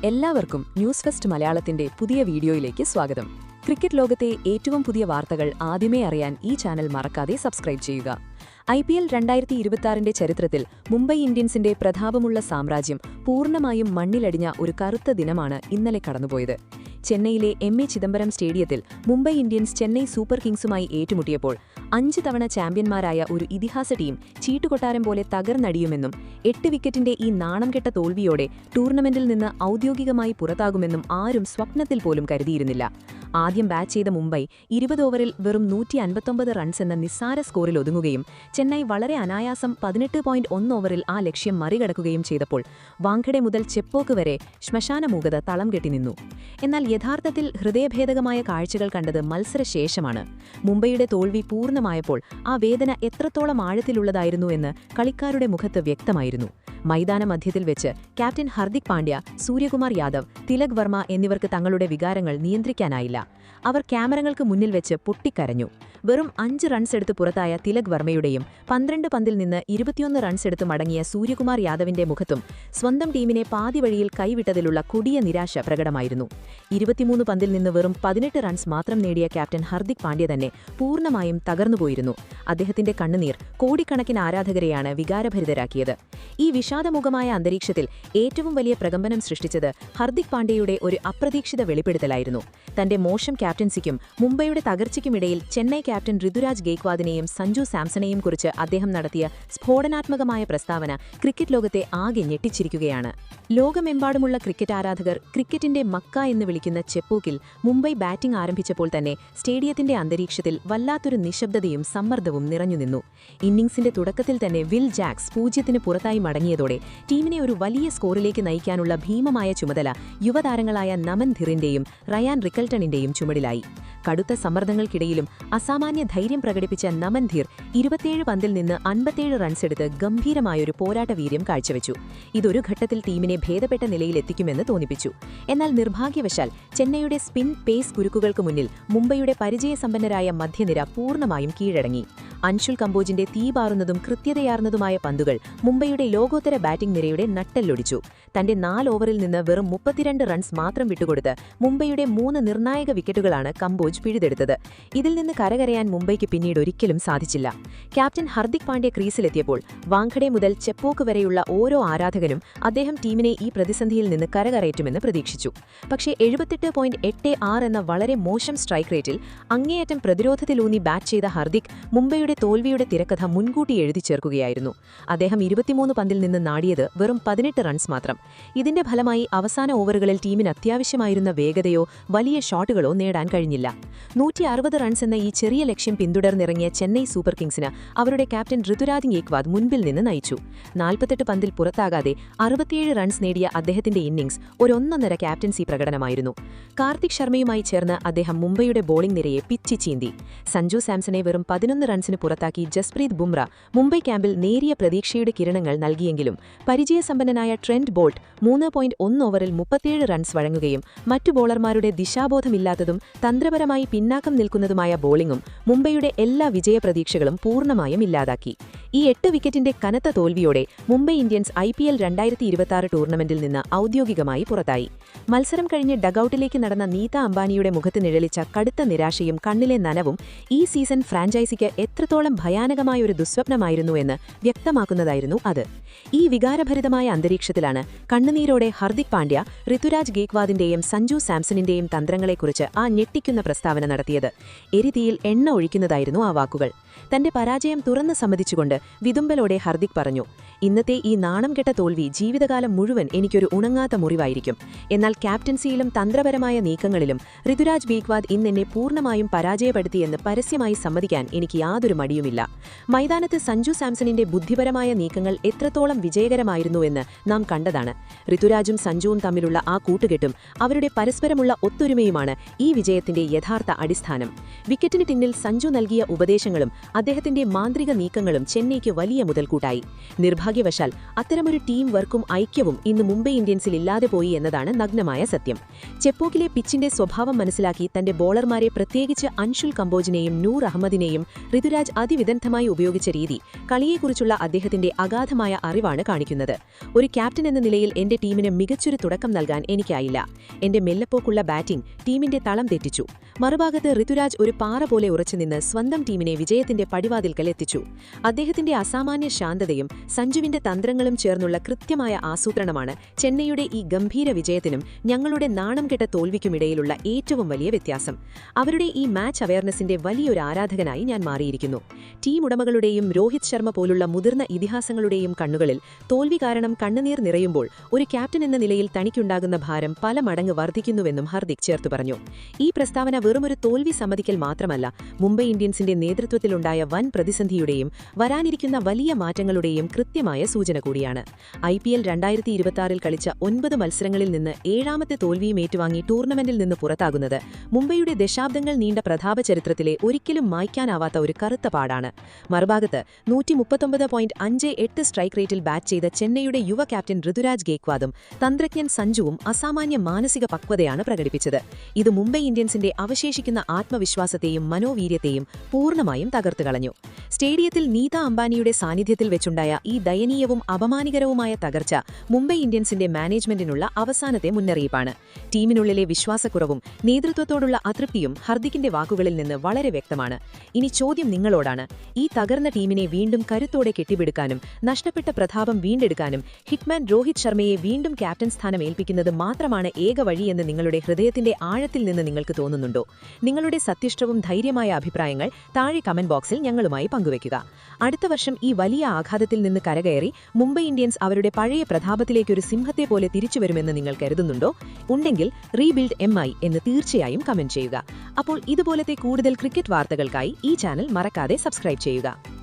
എല്ലാവർക്കും news first മലയാളത്തിന്റെ പുതിയ വീഡിയോയിലേക്ക് സ്വാഗതം. ക്രിക്കറ്റ് ലോകത്തെ ഏറ്റവും പുതിയ വാർത്തകൾ ആദ്യമേ അറിയാൻ ഈ ചാനൽ മറക്കാതെ സബ്സ്ക്രൈബ് ചെയ്യുക. IPL 2026ന്റെ ചരിത്രത്തിൽ മുംബൈ ഇന്ത്യൻസിന്റെ പ്രതാപമുള്ള സാമ്രാജ്യം പൂർണ്ണമായും മണ്ണിലടിഞ്ഞ ഒരു കറുത്ത ദിനമാണ് ഇന്നലെ കടന്നുപോയത്. ചെന്നൈയിലെ MA ചിദംബരം സ്റ്റേഡിയത്തിൽ മുംബൈ ഇന്ത്യൻസ് ചെന്നൈ സൂപ്പർ കിങ്സുമായി ഏറ്റുമുട്ടിയപ്പോൾ 5 തവണ ചാമ്പ്യന്മാരായ ഒരു ഇതിഹാസ ടീം ചീട്ടുകൊട്ടാരം പോലെ തകർന്നടിയുമെന്നും 8 വിക്കറ്റിന്റെ ഈ നാണംകെട്ട തോൽവിയോടെ ടൂർണമെന്റിൽ നിന്ന് ഔദ്യോഗികമായി പുറത്താകുമെന്നും ആരും സ്വപ്നത്തിൽ പോലും കരുതിയിരുന്നില്ല. ആദ്യം ബാറ്റ് ചെയ്ത മുംബൈ 20 ഓവറിൽ വെറും 159 റൺസ് എന്ന നിസ്സാര സ്കോറിൽ ഒതുങ്ങുകയും ചെന്നൈ വളരെ അനായാസം 18.1 ഓവറിൽ ആ ലക്ഷ്യം മറികടക്കുകയും ചെയ്തപ്പോൾ വാങ്കഡെ മുതൽ ചെപ്പോക്ക് വരെ ശ്മശാനമൂകത തളം കെട്ടി നിന്നു. എന്നാൽ യഥാർത്ഥത്തിൽ ഹൃദയഭേദകമായ കാഴ്ചകൾ കണ്ടത് മത്സരശേഷമാണ്. മുംബൈയുടെ തോൽവി പൂർണ്ണമായപ്പോൾ ആ വേദന എത്രത്തോളം ആഴത്തിലുള്ളതായിരുന്നു എന്ന് കളിക്കാരുടെ മുഖത്ത് വ്യക്തമായിരുന്നു. മൈതാന മധ്യത്തിൽ വെച്ച് ക്യാപ്റ്റൻ ഹർദിക് പാണ്ഡ്യ, സൂര്യകുമാർ യാദവ്, തിലക് വർമ്മ എന്നിവർക്ക് തങ്ങളുടെ വികാരങ്ങൾ നിയന്ത്രിക്കാനായില്ല. അവർ ക്യാമറകൾക്ക് മുന്നിൽ വെച്ച് പൊട്ടിക്കരഞ്ഞു. വെറും 5 റൺസ് എടുത്ത് പുറത്തായ തിലക് വർമ്മയുടെയും 12 പന്തിൽ നിന്ന് 21 റൺസ് എടുത്ത് മടങ്ങിയ സൂര്യകുമാർ യാദവിന്റെ മുഖത്തും സ്വന്തം ടീമിനെ പാതി വഴിയിൽ കൈവിട്ടതിലുള്ള കൊടിയ നിരാശ പ്രകടമായിരുന്നു. 23 പന്തിൽ നിന്ന് വെറും 18 റൺസ് മാത്രം നേടിയ ക്യാപ്റ്റൻ ഹർദിക് പാണ്ഡ്യ തന്നെ പൂർണ്ണമായും തകർന്നുപോയിരുന്നു. അദ്ദേഹത്തിന്റെ കണ്ണുനീർ കോടിക്കണക്കിന് ആരാധകരെയാണ് വികാരഭരിതരാക്കിയത്. ഈ വിഷാദമുഖമായ അന്തരീക്ഷത്തിൽ ഏറ്റവും വലിയ പ്രകമ്പനം സൃഷ്ടിച്ചത് ഹർദിക് പാണ്ഡ്യയുടെ ഒരു അപ്രതീക്ഷിത വെളിപ്പെടുത്തലായിരുന്നു. തന്റെ മോശം ക്യാപ്റ്റൻസിക്കും മുംബൈയുടെ തകർച്ചയ്ക്കുമിടയിൽ ചെന്നൈ ക്യാപ്റ്റൻ ഋതുരാജ് ഗെയ്ക്വാദിനെയും സഞ്ജു സാംസണെയും കുറിച്ച് അദ്ദേഹം നടത്തിയ സ്ഫോടനാത്മകമായ പ്രസ്താവന ക്രിക്കറ്റ് ലോകത്തെ ആകെ ഞെട്ടിച്ചിരിക്കുകയാണ്. ലോകമെമ്പാടുമുള്ള ക്രിക്കറ്റ് ആരാധകർ ക്രിക്കറ്റിന്റെ മക്ക എന്ന് വിളിക്കുന്ന ചെപ്പോക്കിൽ മുംബൈ ബാറ്റിംഗ് ആരംഭിച്ചപ്പോൾ തന്നെ സ്റ്റേഡിയത്തിന്റെ അന്തരീക്ഷത്തിൽ വല്ലാത്തൊരു നിശബ്ദതയും സമ്മർദ്ദവും നിറഞ്ഞുനിന്നു. ഇന്നിംഗ്സിന്റെ തുടക്കത്തിൽ തന്നെ വിൽ ജാക്സ് 0-ന് പുറത്തായി മടങ്ങിയതോടെ ടീമിനെ ഒരു വലിയ സ്കോറിലേക്ക് നയിക്കാനുള്ള ഭീമമായ ചുമതല യുവതാരങ്ങളായ നമൻ ധിറിന്റെയും റയാൻ റിക്കൽട്ടണിന്റെയും ചുമടിലായി. കടുത്ത സമ്മർദ്ദങ്ങൾക്കിടയിലും അസാമാന്യ ധൈര്യം പ്രകടിപ്പിച്ച നമൻ ധിർ 27 പന്തിൽ നിന്ന് 57 റൺസ് എടുത്ത് ഗംഭീരമായൊരു പോരാട്ടവീര്യം കാഴ്ചവെച്ചു. ഇതൊരു ഘട്ടത്തിൽ ടീമിനെ ഭേദപ്പെട്ട നിലയിലെത്തിക്കുമെന്ന് തോന്നിപ്പിച്ചു. എന്നാൽ നിർഭാഗ്യവശാൽ ചെന്നൈയുടെ സ്പിൻ പേസ് കുരുക്കുകൾക്ക് മുന്നിൽ മുംബൈയുടെ പരിചയസമ്പന്നരായ മധ്യനിര പൂർണ്ണമായും കീഴടങ്ങി. അൻഷുൽ കമ്പോജിന്റെ തീപാറുന്നതും കൃത്യതയാർന്നതുമായ പന്തുകൾ മുംബൈയുടെ ലോകോത്തര ബാറ്റിംഗ് നിരയുടെ നട്ടെല്ലൊടിച്ചു. തന്റെ 4 ഓവറിൽ നിന്ന് വെറും 32 റൺസ് മാത്രം വിട്ടുകൊടുത്ത് മുംബൈയുടെ 3 നിർണായക വിക്കറ്റുകളാണ് കമ്പോജ് പിഴുതെടുത്തത്. ഇതിൽ നിന്ന് കരകരയാൻ മുംബൈക്ക് പിന്നീട് ഒരിക്കലും സാധിച്ചില്ല. ക്യാപ്റ്റൻ ഹർദിക് പാണ്ഡ്യ ക്രീസിലെത്തിയപ്പോൾ വാങ്കഡെ മുതൽ ചെപ്പോക്ക് വരെയുള്ള ഓരോ ആരാധകനും അദ്ദേഹം ടീമിനെ ഈ പ്രതിസന്ധിയിൽ നിന്ന് കരകയറ്റുമെന്ന് പ്രതീക്ഷിച്ചു. പക്ഷേ 78.86 എന്ന വളരെ മോശം സ്ട്രൈക്ക് റേറ്റിൽ അങ്ങേയറ്റം പ്രതിരോധത്തിലൂന്നി ബാറ്റ് ചെയ്ത ഹർദിക് മുംബൈയുടെ തോൽവിയുടെ തിരക്കഥ മുൻകൂട്ടി എഴുതി ചേർക്കുകയായിരുന്നു. അദ്ദേഹം 23 പന്തിൽ നിന്ന് നാടിയത് വെറും 18 റൺസ് മാത്രം. ഇതിന്റെ ഫലമായി അവസാന ഓവറുകളിൽ ടീമിന് അത്യാവശ്യമായിരുന്ന വേഗതയോ വലിയ ഷോട്ടുകളോ നേടാൻ കഴിഞ്ഞില്ല. 160 റൺസ് എന്ന ഈ ചെറിയ ലക്ഷ്യം പിന്തുടർന്നിറങ്ങിയ ചെന്നൈ സൂപ്പർ കിങ്സിന് അവരുടെ ക്യാപ്റ്റൻ ഋതുരാജ് ഗെയ്ക്വാദ് മുൻപിൽ നിന്ന് നയിച്ചു. 48 പന്തിൽ പുറത്താകാതെ 67 റൺസ് നേടിയ അദ്ദേഹത്തിന്റെ ഇന്നിംഗ്സ് ഒരു ഒന്നൊന്നര ക്യാപ്റ്റൻസി പ്രകടനമായിരുന്നു. കാർത്തിക് ശർമ്മയുമായി ചേർന്ന് അദ്ദേഹം മുംബൈയുടെ ബോളിംഗ് നിരയെ പിച്ചി ചീന്തി. സഞ്ജു സാംസണെ വെറും 11 റൺസിന് പുറത്താക്കി ജസ്പ്രീത് ബുംറ മുംബൈ ക്യാമ്പിൽ നേരിയ പ്രതീക്ഷയുടെ കിരണങ്ങൾ നൽകിയെങ്കിലും പരിചയസമ്പന്നനായ ട്രെന്റ് ബോൾട്ട് 3.1 ഓവറിൽ 37 റൺസ് വഴങ്ങുകയും മറ്റു ബോളർമാരുടെ ദിശാബോധമില്ലാത്തതും തന്ത്രപരമായി പിന്നാക്കം നിൽക്കുന്നതുമായ ബോളിംഗും മുംബൈയുടെ എല്ലാ വിജയപ്രതീക്ഷകളും പൂർണ്ണമായും ഇല്ലാതാക്കി. ഈ 8 വിക്കറ്റിന്റെ കനത്ത തോൽവിയോടെ മുംബൈ ഇന്ത്യൻസ് IPL 2026 ടൂർണമെന്റിൽ നിന്ന് ഔദ്യോഗികമായി പുറത്തായി. മത്സരം കഴിഞ്ഞ് ഡഗൌട്ടിലേക്ക് നടന്ന നീത അംബാനിയുടെ മുഖത്ത് നിഴലിച്ച കടുത്ത നിരാശയും കണ്ണിലെ നനവും ഈ സീസൺ ഫ്രാഞ്ചൈസിക്ക് എത്രത്തോളം ഭയാനകമായ ഒരു ദുസ്വപ്നമായിരുന്നു എന്ന് വ്യക്തമാക്കുന്നതായിരുന്നു അത്. ഈ വികാരഭരിതമായ അന്തരീക്ഷത്തിലാണ് കണ്ണുനീരോടെ ഹർദിക് പാണ്ഡ്യ ഋതുരാജ് ഗെയ്ക്വാദിന്റെയും സഞ്ജു സാംസണിന്റെയും തന്ത്രങ്ങളെക്കുറിച്ച് ആ ഞെട്ടിക്കുന്ന പ്രസ്താവന നടത്തിയത്. എരിതീയിൽ എണ്ണ ഒഴിക്കുന്നതായിരുന്നു ആ വാക്കുകൾ. തന്റെ പരാജയം തുറന്ന് സമ്മതിച്ചുകൊണ്ട് വിതുമ്പലോടെ ഹർദിക് പറഞ്ഞു, ഇന്നത്തെ ഈ നാണം കെട്ട തോൽവി ജീവിതകാലം മുഴുവൻ എനിക്കൊരു ഉണങ്ങാത്ത മുറിവായിരിക്കും. എന്നാൽ ക്യാപ്റ്റൻസിയിലും തന്ത്രപരമായ നീക്കങ്ങളിലും ഋതുരാജ് ഗെയ്ക്വാദ് ഇന്നെന്നെ പൂർണ്ണമായും പരാജയപ്പെടുത്തിയെന്ന് പരസ്യമായി സമ്മതിക്കാൻ എനിക്ക് യാതൊരു മടിയുമില്ല. മൈതാനത്ത് സഞ്ജു സാംസണിന്റെ ബുദ്ധിപരമായ നീക്കങ്ങൾ എത്രത്തോളം വിജയകരമായിരുന്നുവെന്ന് നാം കണ്ടതാണ്. ഋതുരാജും സഞ്ജുവും തമ്മിലുള്ള ആ കൂട്ടുകെട്ടും അവരുടെ പരസ്പരമുള്ള ഒത്തൊരുമയുമാണ് ഈ വിജയത്തിന്റെ യഥാർത്ഥ അടിസ്ഥാനം. വിക്കറ്റിന് പിന്നിൽ സഞ്ജു നൽകിയ ഉപദേശങ്ങളും അദ്ദേഹത്തിന്റെ മാന്ത്രിക നീക്കങ്ങളും ചെന്നൈക്ക് വലിയ മുതൽക്കൂട്ടായി. നിർഭാഗ്യവശാൽ അത്തരമൊരു ടീം വർക്കും ഐക്യവും ഇന്ന് മുംബൈ ഇന്ത്യൻസിൽ ഇല്ലാതെ പോയി എന്നതാണ് നഗ്നമായ സത്യം. ചെപ്പോക്കിലെ പിച്ചിന്റെ സ്വഭാവം മനസ്സിലാക്കി തന്റെ ബോളർമാരെ, പ്രത്യേകിച്ച് അൻഷുൽ കമ്പോജിനെയും നൂർ അഹമ്മദിനെയും ഋതുരാജ് അതിവിദഗ്ധമായി ഉപയോഗിച്ച രീതി കളിയെക്കുറിച്ചുള്ള അദ്ദേഹത്തിന്റെ അഗാധമായ അറിവാണ് കാണിക്കുന്നത്. ഒരു ക്യാപ്റ്റൻ എന്ന നിലയിൽ എന്റെ ടീമിന് മികച്ചൊരു തുടക്കം നൽകാൻ എനിക്കായില്ല. എന്റെ മെല്ലപ്പോക്കുള്ള ബാറ്റിംഗ് ടീമിന്റെ തളം തെറ്റിച്ചു. മറുഭാഗത്ത് ഋതുരാജ് ഒരു പാറ പോലെ ഉറച്ചുനിന്ന് സ്വന്തം ടീമിനെ വിജയത്തിന്റെ പടിവാതിൽക്കൽ എത്തിച്ചു. അദ്ദേഹത്തിന്റെ അസാമാന്യ ശാന്തതയും സഞ്ജുവിന്റെ തന്ത്രങ്ങളും ചേർന്നുള്ള കൃത്യമായ ആസൂത്രണമാണ് ചെന്നൈയുടെ ഈ ഗംഭീര വിജയത്തിനും ഞങ്ങളുടെ നാണം കെട്ട തോൽവിക്കുമിടയിലുള്ള ഏറ്റവും വലിയ വ്യത്യാസം. അവരുടെ ഈ മാച്ച് അവയർനെസിന്റെ വലിയൊരു ആരാധകനായി ഞാൻ മാറിയിരിക്കുന്നു. ടീം ഉടമകളുടെയും രോഹിത് ശർമ്മ പോലുള്ള മുതിർന്ന ഇതിഹാസങ്ങളുടെയും കണ്ണുകളിൽ തോൽവി കാരണം കണ്ണുനീർ നിറയുമ്പോൾ ഒരു ക്യാപ്റ്റൻ എന്ന നിലയിൽ തനിക്കുണ്ടാകുന്ന ഭാരം പല മടങ്ങ് വർദ്ധിക്കുന്നുവെന്നും ഹാർദിക് ചേർത്തു പറഞ്ഞു. ഈ പ്രസ്താവന വെറുമൊരു തോൽവി സമ്മതിക്കൽ മാത്രമല്ല, മുംബൈ ഇന്ത്യൻസിന്റെ നേതൃത്വത്തിലുണ്ടായ വൻ പ്രതിസന്ധിയുടെയും വരാനിരിക്കുന്ന വലിയ മാറ്റങ്ങളുടെയും കൃത്യമായ സൂചന കൂടിയാണ്. IPL 2026 കളിച്ച 9 മത്സരങ്ങളിൽ നിന്ന് 7ാമത്തെ തോൽവിയും ഏറ്റുവാങ്ങി ടൂർണമെന്റിൽ നിന്ന് പുറത്താകുന്നത് മുംബൈയുടെ ദശാബ്ദങ്ങൾ നീണ്ട പ്രതാപ ചരിത്രത്തിലെ ഒരിക്കലും മായ്ക്കാനാവാത്ത ഒരു കറുത്ത പാടാണ്. മറുഭാഗത്ത് 139.58 സ്ട്രൈക്ക് റേറ്റിൽ ബാറ്റ് ചെയ്ത ചെന്നൈയുടെ യുവ ക്യാപ്റ്റൻ ഋതുരാജ് ഗേക്വാദും തന്ത്രജ്ഞൻ സഞ്ജുവും അസാമാന്യ മാനസിക പക്വതയാണ് പ്രകടിപ്പിച്ചത്. ഇത് മുംബൈ ഇന്ത്യൻസിന്റെ അവശേഷിക്കുന്ന ആത്മവിശ്വാസത്തെയും മനോവീര്യത്തെയും പൂർണ്ണമായും തകർത്തുകളഞ്ഞു. സ്റ്റേഡിയത്തിൽ നീത അംബാനിയുടെ സാന്നിധ്യത്തിൽ വെച്ചുണ്ടായ ഈ ദയനീയവും അപമാനകരവുമായ തകർച്ച മുംബൈ ഇന്ത്യൻസിന്റെ മാനേജ്മെന്റിനുള്ള അവസാനത്തെ മുന്നറിയിപ്പാണ്. ടീമിനുള്ളിലെ വിശ്വാസക്കുറവും നേതൃത്വത്തോടുള്ള അതൃപ്തിയും ഹാർദിക്കിന്റെ വാക്കുകളിൽ നിന്ന് വളരെ വ്യക്തമാണ്. ഇനി ചോദ്യം നിങ്ങളോടാണ്. ഈ തകർന്ന ടീമിനെ വീണ്ടും കരുത്തോടെ കെട്ടിപ്പിടുക്കാനും നഷ്ടപ്പെട്ട പ്രതാപം വീണ്ടെടുക്കാനും ഹിറ്റ്മാൻ രോഹിത് ശർമ്മയെ വീണ്ടും ക്യാപ്റ്റൻ സ്ഥാനം ഏൽപ്പിക്കുന്നത് മാത്രമാണ് ഏക വഴിയെന്ന് നിങ്ങളുടെ ഹൃദയത്തിന്റെ ആഴത്തിൽ നിന്ന് നിങ്ങൾക്ക് തോന്നുന്നുണ്ടോ? നിങ്ങളുടെ സത്യഷ്ടവും ധൈര്യമായ അഭിപ്രായങ്ങൾ താഴെ കമന്റ് ബോക്സിൽ ഞങ്ങളുമായി പങ്കുവയ്ക്കുക. അടുത്ത വർഷം ഈ വലിയ ആഘാതത്തിൽ നിന്ന് കരകയറി മുംബൈ ഇന്ത്യൻസ് അവരുടെ പഴയ പ്രതാപത്തിലേക്കൊരു സിംഹത്തെ പോലെ തിരിച്ചുവരുമെന്ന് നിങ്ങൾ കരുതുന്നുണ്ടോ? ഉണ്ടെങ്കിൽ റീബിൽഡ് MI എന്ന് തീർച്ചയായും കമന്റ് ചെയ്യുക. അപ്പോൾ ഇതുപോലത്തെ കൂടുതൽ ക്രിക്കറ്റ് വാർത്തകൾക്കായി ഈ ചാനൽ മറക്കാതെ സബ്സ്ക്രൈബ് ചെയ്യുക.